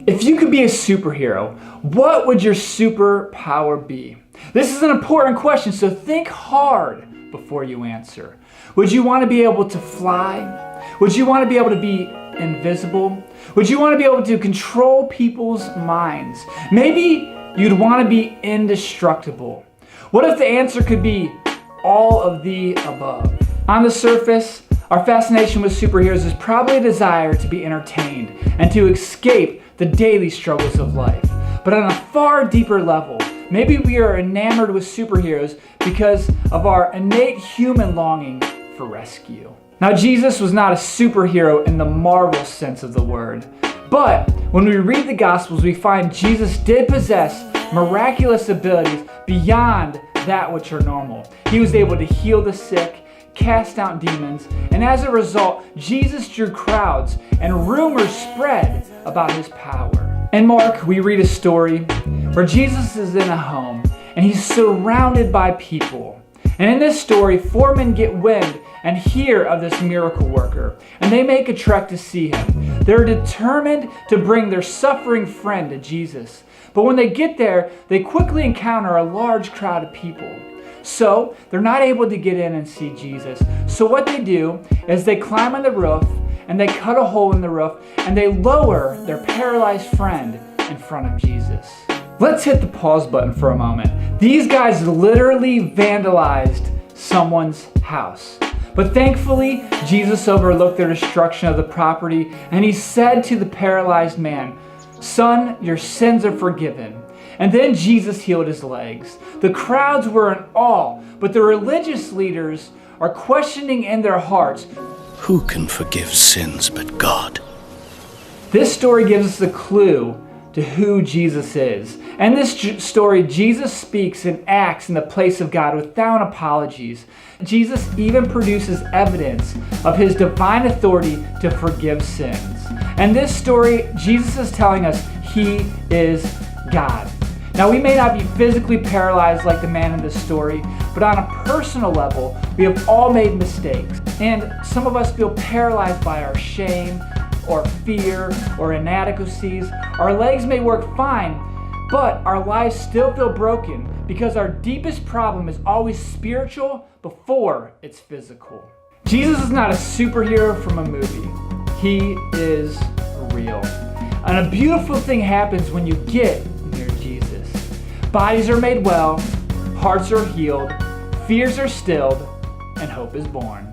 If you could be a superhero, what would your superpower be? This is an important question, so think hard before you answer. Would you want to be able to fly? Would you want to be able to be invisible? Would you want to be able to control people's minds? Maybe you'd want to be indestructible. What if the answer could be all of the above? On the surface, our fascination with superheroes is probably a desire to be entertained and to escape the daily struggles of life. But on a far deeper level, maybe we are enamored with superheroes because of our innate human longing for rescue. Now, Jesus was not a superhero in the Marvel sense of the word, but when we read the Gospels, we find Jesus did possess miraculous abilities beyond that which are normal. He was able to heal the sick, cast out demons, and as a result, Jesus drew crowds and rumors spread about his power. In Mark, we read a story where Jesus is in a home and he's surrounded by people. And in this story, 4 men get wind and hear of this miracle worker, and they make a trek to see him. They're determined to bring their suffering friend to Jesus. But when they get there, they quickly encounter a large crowd of people. So they're not able to get in and see Jesus. So what they do is they climb on the roof and they cut a hole in the roof and they lower their paralyzed friend in front of Jesus. Let's hit the pause button for a moment. These guys literally vandalized someone's house. But thankfully, Jesus overlooked their destruction of the property and he said to the paralyzed man, "Son, your sins are forgiven." And then Jesus healed his legs. The crowds were in awe, but the religious leaders are questioning in their hearts, who can forgive sins but God? This story gives us a clue to who Jesus is. In this story, Jesus speaks and acts in the place of God without apologies. Jesus even produces evidence of his divine authority to forgive sins. In this story, Jesus is telling us he is God. Now, we may not be physically paralyzed like the man in this story, but on a personal level, we have all made mistakes. And some of us feel paralyzed by our shame, or fear, or inadequacies. Our legs may work fine, but our lives still feel broken because our deepest problem is always spiritual before it's physical. Jesus is not a superhero from a movie. He is real. And a beautiful thing happens when you get near Jesus. Bodies are made well, hearts are healed, fears are stilled, and hope is born.